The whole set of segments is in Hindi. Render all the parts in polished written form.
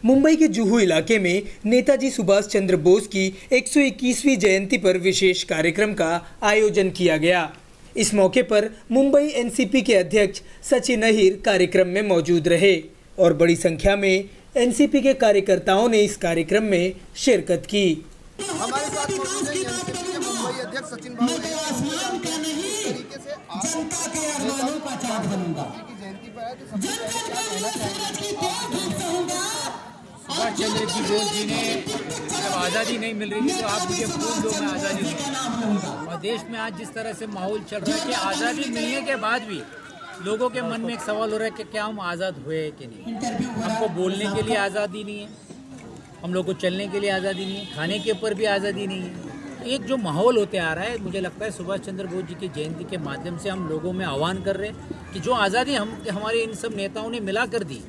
मुंबई के जुहू इलाके में नेताजी सुभाष चंद्र बोस की 121वीं जयंती पर विशेष कार्यक्रम का आयोजन किया गया। इस मौके पर मुंबई एनसीपी के अध्यक्ष सचिन अहिर कार्यक्रम में मौजूद रहे और बड़ी संख्या में एनसीपी के कार्यकर्ताओं ने इस कार्यक्रम में शिरकत की। हमारे साथ मौजूद है एनसीपी के मुंबई अध्यक्ष सचिन बाबू तरीके से की जयंती पर है, तो सबसे पहले क्या कहना चाहेंगे? सुभाष चंद्र जी बोस जी ने जब आज़ादी नहीं मिल रही थी तो आप मुझे फूल दो, मैं आज़ादी दूँ। और देश में आज जिस तरह से माहौल चल रहा है कि आज़ादी मिलने के बाद भी लोगों के मन में एक सवाल हो रहा है कि क्या हम आज़ाद हुए कि नहीं। हमको बोलने के लिए आज़ादी नहीं है, हम लोग को चलने के लिए आज़ादी नहीं है, खाने के ऊपर भी आज़ादी नहीं है। एक जो माहौल होते आ रहा है, मुझे लगता है सुभाष चंद्र बोस जी की जयंती के माध्यम से हम लोगों में आह्वान कर रहे हैं कि जो आज़ादी हमारे इन सब नेताओं ने मिला कर दी,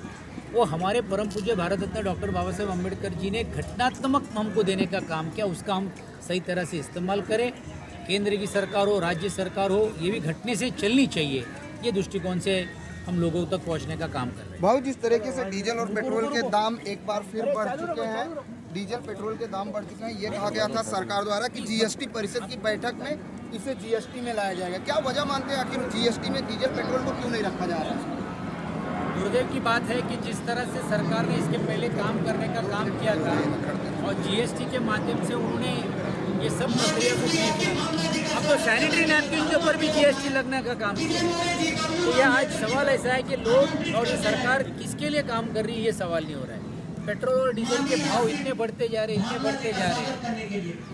वो हमारे परम पूज्य भारत रत्न डॉक्टर बाबा साहेब अम्बेडकर जी ने घटनात्मक हमको देने का काम किया, उसका हम सही तरह से इस्तेमाल करें। केंद्र की सरकार हो, राज्य सरकार हो, ये भी घटने से चलनी चाहिए, ये दृष्टिकोण से हम लोगों तक पहुंचने का काम कर रहे हैं। भाव जिस तरीके से डीजल और पेट्रोल के दाम एक बार फिर बढ़ चुके हैं, डीजल पेट्रोल के दाम बढ़ चुके हैं, ये कहा गया था सरकार द्वारा कि जीएसटी परिषद की बैठक में इसे जीएसटी में लाया जाएगा। क्या वजह मानते हैं आखिर जीएसटी में डीजल पेट्रोल को क्यों नहीं रखा जा रहा है? गुरुदेव की बात है कि जिस तरह से सरकार ने इसके पहले काम करने का काम किया था और जीएसटी के माध्यम से उन्होंने ये सब प्रक्रिया को की, अब तो सैनिटरी नैपकिन के ऊपर भी जीएसटी लगने का काम किया। तो यह आज सवाल ऐसा है कि लोग और सरकार किसके लिए काम कर रही है, ये सवाल नहीं हो रहा है। पेट्रोल और डीजल के भाव इतने बढ़ते जा रहे हैं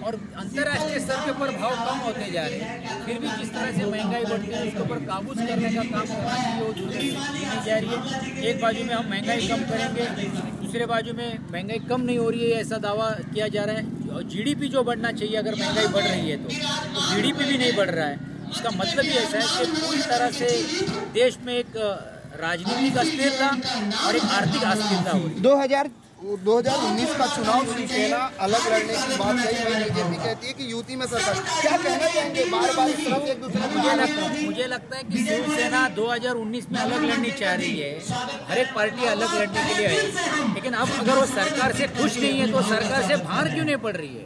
और अंतर्राष्ट्रीय स्तर के ऊपर भाव कम होते जा रहे हैं, फिर भी जिस तरह से महंगाई बढ़ती है उसके ऊपर काबू करने का काम करना चाहिए, वो दी नहीं जा रही है। एक बाजू में हम महंगाई कम करेंगे, दूसरे बाजू में महंगाई कम नहीं हो रही है, ऐसा दावा किया जा रहा है। और जीडीपी जो बढ़ना चाहिए, अगर महंगाई बढ़ रही है तो जीडीपी भी नहीं बढ़ रहा है। इसका मतलब ही ऐसा है कि पूरी तरह से देश में एक राजनीतिक अस्थिरता और एक आर्थिक अस्थिरता हो रही है। 2019 का चुनाव शिवसेना अलग लड़ने की बात कही, वही बीजेपी कहती है कि युति में सरकार। क्या कहना चाहेंगे? बार इस तरह से एक दूसरे को मुझे लगता है कि शिवसेना 2019 में अलग लड़नी चाह रही है, हर एक पार्टी अलग लड़ने के लिए है, लेकिन अब अगर वो सरकार से खुश नहीं है तो सरकार से बाहर क्यों नहीं पड़ रही है?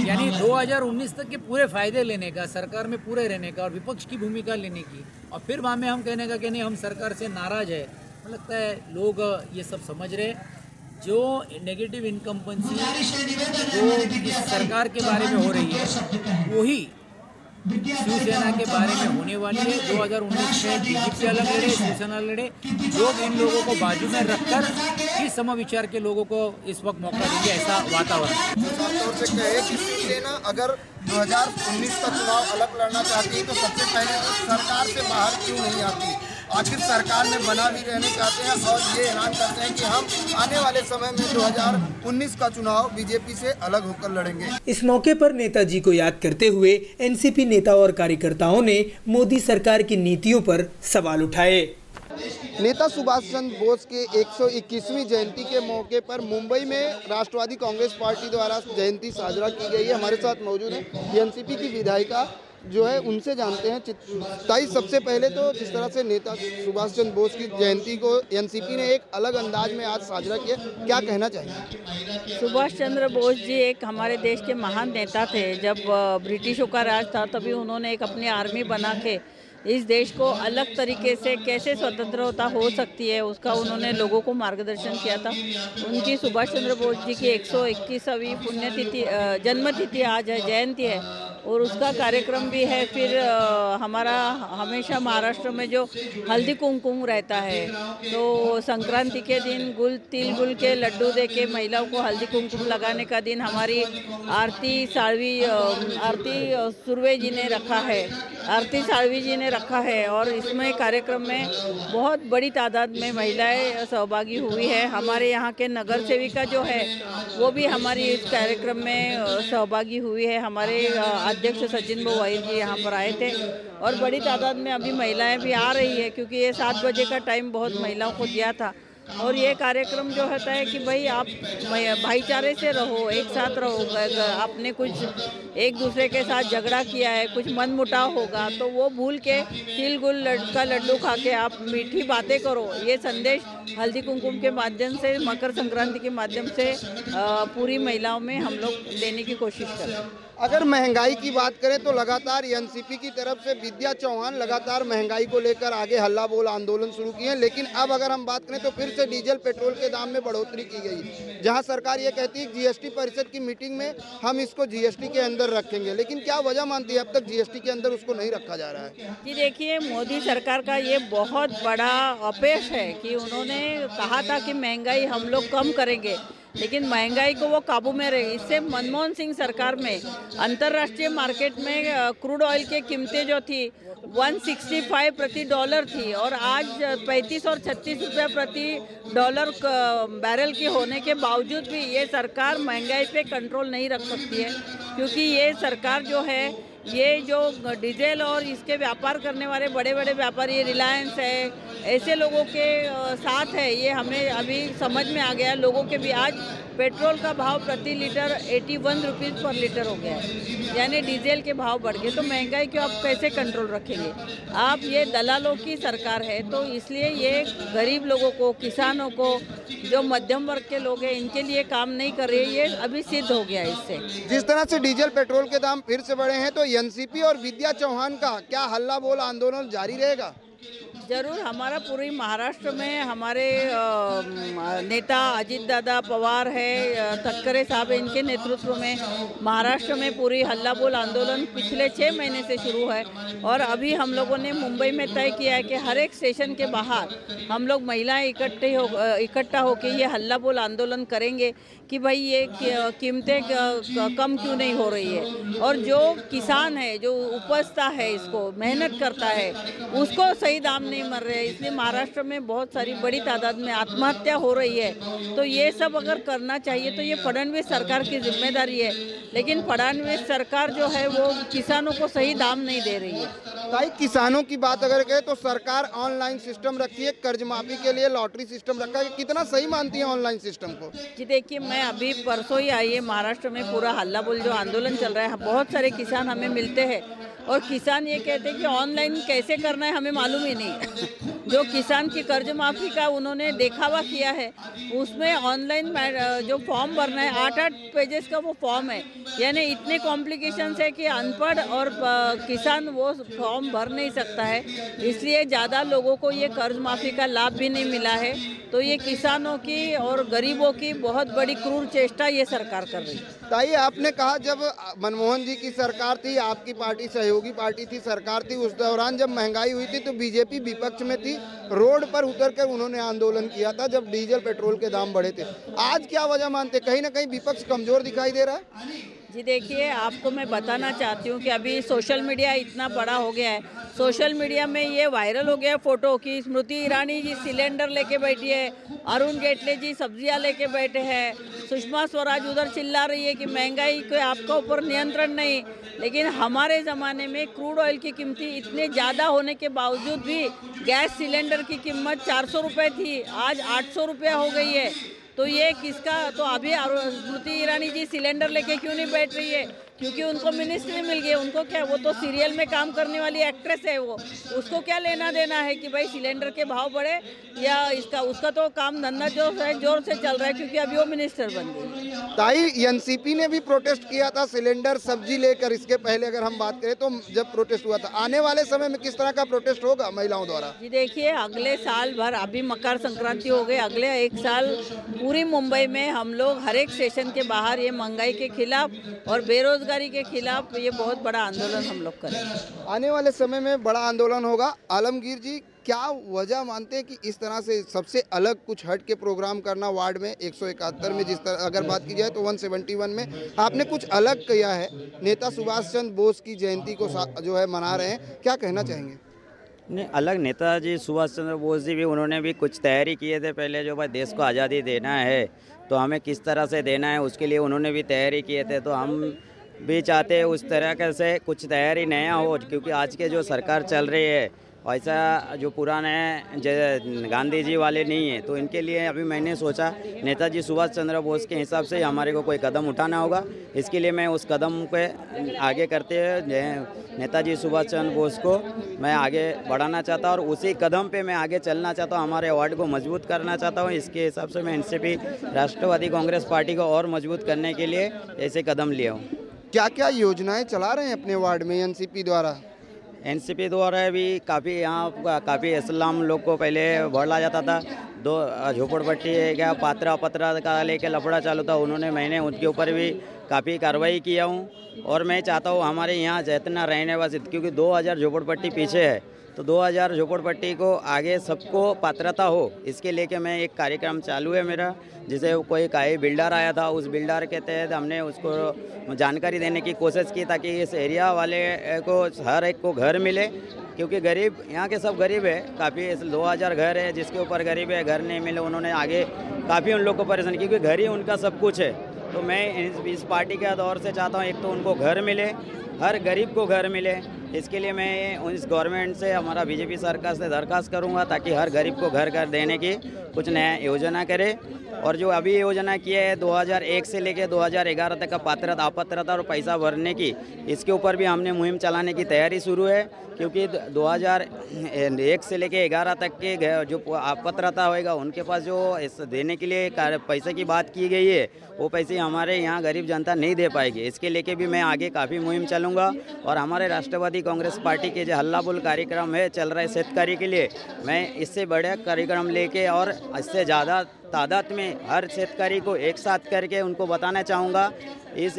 यानी 2019 तक के पूरे फायदे लेने का, सरकार में पूरे रहने का और विपक्ष की भूमिका लेने की, और फिर वहाँ में हम कहने का कि नहीं हम सरकार से नाराज है। मुझे लगता है लोग ये सब समझ रहे हैं। जो नेगेटिव इनकम्बेंसी जो इस सरकार के बारे में हो रही है, वही शिवसेना के बारे में होने वाली है। 2019 में बीजेपी अलग लड़े, शिवसेना लड़े, लोग इन लोगों को बाजू में रखकर ही समविचार के लोगों को इस वक्त मौका देंगे, ऐसा वातावरण। साफ तौर से कहे कि शिवसेना अगर 2019 का चुनाव अलग लड़ना चाहती है तो सबसे पहले सरकार से बाहर क्यों नहीं आती? आखिर सरकार में बना भी रहने चाहते हैं और ये ऐलान करते हैं कि हम आने वाले समय में 2019 का चुनाव बीजेपी से अलग होकर लड़ेंगे। इस मौके पर नेताजी को याद करते हुए एनसीपी नेता और कार्यकर्ताओं ने मोदी सरकार की नीतियों पर सवाल उठाए। नेता सुभाष चंद्र बोस के 121वीं जयंती के मौके पर मुंबई में राष्ट्रवादी कांग्रेस पार्टी द्वारा जयंती साझा की गई है। हमारे साथ मौजूद है एनसीपी की विधायिका जो है, उनसे जानते हैं। ताई, सबसे पहले तो जिस तरह से नेता सुभाष चंद्र बोस की जयंती को एनसीपी ने एक अलग अंदाज में आज साझा किया, क्या कहना चाहिए? सुभाष चंद्र बोस जी एक हमारे देश के महान नेता थे। जब ब्रिटिशों का राज था तभी उन्होंने एक अपनी आर्मी बना के इस देश को अलग तरीके से कैसे स्वतंत्रता हो सकती है उसका उन्होंने लोगों को मार्गदर्शन किया था। उनकी सुभाष चंद्र बोस जी की 121वीं पुण्यतिथि जन्मतिथि आज है, जयंती है, और उसका कार्यक्रम भी है। फिर हमारा हमेशा महाराष्ट्र में जो हल्दी कुमकुम रहता है, तो संक्रांति के दिन तिल गुल के लड्डू दे के महिलाओं को हल्दी कुमकुम लगाने का दिन हमारी आरती सुरवे जी ने रखा है, आरती साळवी जी ने रखा है। और इसमें कार्यक्रम में बहुत बड़ी तादाद में महिलाएं सहभागी हुई है। हमारे यहाँ के नगर सेविका जो है वो भी हमारी इस कार्यक्रम में सहभागी हुई है। हमारे अध्यक्ष सचिन भाऊ अहिर जी यहाँ पर आए थे और बड़ी तादाद में अभी महिलाएं भी आ रही है, क्योंकि ये 7 बजे का टाइम बहुत महिलाओं को दिया था। और ये कार्यक्रम जो होता है कि भाई आप भाईचारे से रहो, एक साथ रहो। आपने कुछ एक दूसरे के साथ झगड़ा किया है, कुछ मनमुटाव होगा तो वो भूल के तिल गुल का लड्डू खा के आप मीठी बातें करो। ये संदेश हल्दी कुमकुम के माध्यम से, मकर संक्रांति के माध्यम से पूरी महिलाओं में हम लोग देने की कोशिश करें। अगर महंगाई की बात करें तो लगातार एनसीपी की तरफ से विद्या चौहान लगातार महंगाई को लेकर आगे हल्ला बोल आंदोलन शुरू किए हैं, लेकिन अब अगर हम बात करें तो फिर से डीजल पेट्रोल के दाम में बढ़ोतरी की गई, जहां सरकार ये कहती है जीएसटी परिषद की मीटिंग में हम इसको जीएसटी के अंदर रखेंगे, लेकिन क्या वजह मानती है अब तक जीएसटी के अंदर उसको नहीं रखा जा रहा है? जी देखिए, मोदी सरकार का ये बहुत बड़ा अपयश है कि उन्होंने कहा था कि महंगाई हम लोग कम करेंगे, लेकिन महंगाई को वो काबू में रहे। इससे मनमोहन सिंह सरकार में अंतर्राष्ट्रीय मार्केट में क्रूड ऑयल की कीमतें जो थी 165 प्रति डॉलर थी और आज 35 और 36 रुपये प्रति डॉलर बैरल की होने के बावजूद भी ये सरकार महंगाई पे कंट्रोल नहीं रख सकती है, क्योंकि ये सरकार जो है ये जो डीजल और इसके व्यापार करने वाले बड़े बड़े व्यापारी, रिलायंस है, ऐसे लोगों के साथ है। ये हमें अभी समझ में आ गया। लोगों के भी आज पेट्रोल का भाव प्रति लीटर 81 रुपीज़ पर लीटर हो गया है, यानी डीजल के भाव बढ़ गए। तो महंगाई को आप कैसे कंट्रोल रखेंगे? आप ये दलालों की सरकार है, तो इसलिए ये गरीब लोगों को, किसानों को, जो मध्यम वर्ग के लोग हैं, इनके लिए काम नहीं कर रही है। ये अभी सिद्ध हो गया इससे। जिस तरह से डीजल पेट्रोल के दाम फिर से बढ़े हैं तो एनसीपी और विद्या चौहान का क्या हल्ला बोल आंदोलन जारी रहेगा? जरूर, हमारा पूरी महाराष्ट्र में हमारे नेता अजित दादा पवार है, तटकरे साहब, इनके नेतृत्व में महाराष्ट्र में पूरी हल्ला बोल आंदोलन पिछले 6 महीने से शुरू है। और अभी हम लोगों ने मुंबई में तय किया है कि हर एक स्टेशन के बाहर हम लोग महिलाएं इकट्ठा होकर ये हल्ला बोल आंदोलन करेंगे कि भाई ये कीमतें कम क्यों नहीं हो रही है, और जो किसान है, जो उपजता है, इसको मेहनत करता है, उसको सही दाम नहीं मिल रहे हैं। इसलिए महाराष्ट्र में बहुत सारी बड़ी तादाद में आत्महत्या हो रही है। तो ये सब अगर करना चाहिए तो ये फडणवीस सरकार की जिम्मेदारी है, लेकिन फडणवीस सरकार जो है वो किसानों को सही दाम नहीं दे रही है। भाई, किसानों की बात अगर करें तो सरकार ऑनलाइन सिस्टम रखी है, कर्ज माफी के लिए लॉटरी सिस्टम रखा है, कितना सही मानती है ऑनलाइन सिस्टम को? जी देखिए, मैं अभी परसों ही आई है महाराष्ट्र में, पूरा हल्ला बोल जो आंदोलन चल रहा है, बहुत सारे किसान हमें मिलते हैं और किसान ये कहते हैं कि ऑनलाइन कैसे करना है हमें मालूम ही नहीं। जो किसान की कर्ज माफ़ी का उन्होंने देखावा किया है, उसमें ऑनलाइन जो फॉर्म भरना है 8-8 पेजेस का वो फॉर्म है, यानी इतने कॉम्प्लिकेशंस है कि अनपढ़ और किसान वो फॉर्म भर नहीं सकता है। इसलिए ज़्यादा लोगों को ये कर्ज माफ़ी का लाभ भी नहीं मिला है। तो ये किसानों की और गरीबों की बहुत बड़ी क्रूर चेष्टा ये सरकार कर रही है। ताई, आपने कहा जब मनमोहन जी की सरकार थी, आपकी पार्टी सहयोगी पार्टी थी, सरकार थी, उस दौरान जब महंगाई हुई थी तो बीजेपी विपक्ष में थी, रोड पर उतरकर उन्होंने आंदोलन किया था जब डीजल पेट्रोल के दाम बढ़े थे। आज क्या वजह मानते? कहीं ना कहीं विपक्ष कमजोर दिखाई दे रहा है। जी देखिए, आपको मैं बताना चाहती हूँ कि अभी सोशल मीडिया इतना बड़ा हो गया है, सोशल मीडिया में ये वायरल हो गया फोटो कि स्मृति ईरानी जी सिलेंडर लेके बैठी है, अरुण जेटली जी सब्जियां लेके बैठे हैं, सुषमा स्वराज उधर चिल्ला रही है कि महंगाई के आपका ऊपर नियंत्रण नहीं। लेकिन हमारे ज़माने में क्रूड ऑयल की कीमतें इतने ज़्यादा होने के बावजूद भी गैस सिलेंडर की कीमत 400 रुपये थी, आज 800 रुपये हो गई है। तो ये किसका? तो अभी स्मृति ईरानी जी सिलेंडर लेके क्यों नहीं बैठ रही है? क्योंकि उनको मिनिस्ट्री मिल गई। उनको क्या, वो तो सीरियल में काम करने वाली एक्ट्रेस है, वो उसको क्या लेना देना है कि भाई सिलेंडर के भाव बढ़े या इसका, उसका तो काम धंधा जो है जोर से चल रहा है, क्योंकि अभी वो मिनिस्टर बन गई। ताई, एनसीपी ने भी प्रोटेस्ट किया था सिलेंडर सब्जी लेकर। इसके पहले अगर हम बात करें तो जब प्रोटेस्ट हुआ था, आने वाले समय में किस तरह का प्रोटेस्ट होगा महिलाओं द्वारा? जी देखिए, अगले साल भर, अभी मकर संक्रांति हो गई, अगले 1 साल पूरी मुंबई में हम लोग हर एक स्टेशन के बाहर ये महंगाई के खिलाफ और बेरोजगारी के खिलाफ ये बहुत बड़ा आंदोलन हम लोग करेंगे। आने वाले समय में बड़ा आंदोलन होगा। आलमगीर जी, क्या वजह मानते हैं कि इस तरह से सबसे अलग कुछ हट के प्रोग्राम करना वार्ड में 171 में, जिस तरह अगर बात की जाए तो 171 में आपने कुछ अलग किया है, नेता सुभाष चंद्र बोस की जयंती को जो है मना रहे हैं, क्या कहना चाहेंगे? नहीं, अलग नेताजी सुभाष चंद्र बोस जी भी, उन्होंने भी कुछ तैयारी किए थे पहले, जो भाई देश को आज़ादी देना है तो हमें किस तरह से देना है, उसके लिए उन्होंने भी तैयारी किए थे। तो हम भी चाहते हैं उस तरह से कुछ तैयारी नया हो, क्योंकि आज के जो सरकार चल रही है ऐसा जो पुराने गांधी जी वाले नहीं है। तो इनके लिए अभी मैंने सोचा नेताजी सुभाष चंद्र बोस के हिसाब से हमारे को कोई कदम उठाना होगा। इसके लिए मैं उस कदम पे आगे करते हुए नेताजी सुभाष चंद्र बोस को मैं आगे बढ़ाना चाहता हूँ और उसी कदम पे मैं आगे चलना चाहता हूँ। हमारे वार्ड को मजबूत करना चाहता हूँ। इसके हिसाब से मैं एनसीपी राष्ट्रवादी कांग्रेस पार्टी को और मजबूत करने के लिए ऐसे कदम लिया हूँ। क्या क्या योजनाएं चला रहे हैं अपने वार्ड में एनसीपी द्वारा? एनसीपी द्वारा भी काफ़ी यहाँ काफ़ी इस्लाम लोग को पहले बोला जाता था। दो झोपड़पट्टी क्या पात्रा अपत्रा का लेके लफड़ा चालू था, मैंने उनके ऊपर भी काफ़ी कार्रवाई किया हूँ। और मैं चाहता हूँ हमारे यहाँ जितना रहने वाले, क्योंकि 2000 झोपड़पट्टी पीछे है, तो 2000 झोपड़पट्टी को आगे सबको पात्रता हो, इसके लेके मैं एक कार्यक्रम चालू है मेरा। जिसे कोई बिल्डर आया था, उस बिल्डर के तहत हमने उसको जानकारी देने की कोशिश की ताकि इस एरिया वाले को हर एक को घर मिले, क्योंकि गरीब यहाँ के सब गरीब है। काफ़ी 2000 घर है जिसके ऊपर गरीब है, घर नहीं मिले। उन्होंने आगे काफ़ी उन लोग को परेशान, क्योंकि घर ही उनका सब कुछ है। तो मैं इस पार्टी के दौर से चाहता हूँ एक तो उनको घर मिले, हर गरीब को घर मिले। इसके लिए मैं इस गवर्नमेंट से, हमारा बीजेपी सरकार से दरख्वास्त करूंगा ताकि हर गरीब को घर देने की कुछ नया योजना करे। और जो अभी योजना की है 2001 से लेकर 2011 तक का पात्रता अपात्रता और पैसा भरने की, इसके ऊपर भी हमने मुहिम चलाने की तैयारी शुरू है। क्योंकि 2001 से लेकर 11 तक के जो अपात्रता होएगा उनके पास जो इस देने के लिए पैसे की बात की गई है, वो पैसे हमारे यहाँ गरीब जनता नहीं दे पाएगी। इसके लेके भी मैं आगे काफ़ी मुहिम चलूँगा। और हमारे राष्ट्रवादी कांग्रेस पार्टी के जो हल्ला बोल कार्यक्रम है चल रहा है शेतकारी के लिए, मैं इससे बड़ा कार्यक्रम लेके और इससे ज़्यादा तादाद में हर शेतकारी को एक साथ करके उनको बताना चाहूँगा। इस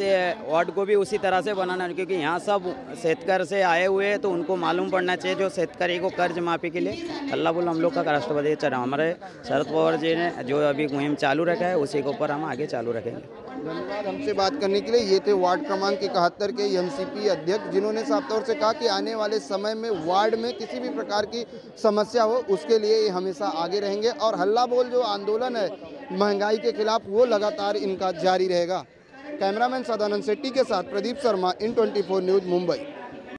वार्ड को भी उसी तरह से बनाना, क्योंकि यहाँ सब शेतकार से आए हुए हैं, तो उनको मालूम पड़ना चाहिए जो शेतकारी को कर्ज माफ़ी के लिए हल्ला बोल हम लोग का राष्ट्रवादी चल रहा। हमारे शरद पवार जी ने जो अभी मुहिम चालू रखा है उसी के ऊपर हम आगे चालू रखेंगे। धन्यवाद हमसे बात करने के लिए। ये थे वार्ड क्रमांक 71 के एनसीपी अध्यक्ष, जिन्होंने साफ तौर से कहा कि आने वाले समय में वार्ड में किसी भी प्रकार की समस्या हो उसके लिए ये हमेशा आगे रहेंगे। और हल्ला बोल जो आंदोलन है महंगाई के खिलाफ, वो लगातार इनका जारी रहेगा। कैमरामैन सदानंद शेट्टी के साथ प्रदीप शर्मा, इन 24 न्यूज़, मुंबई।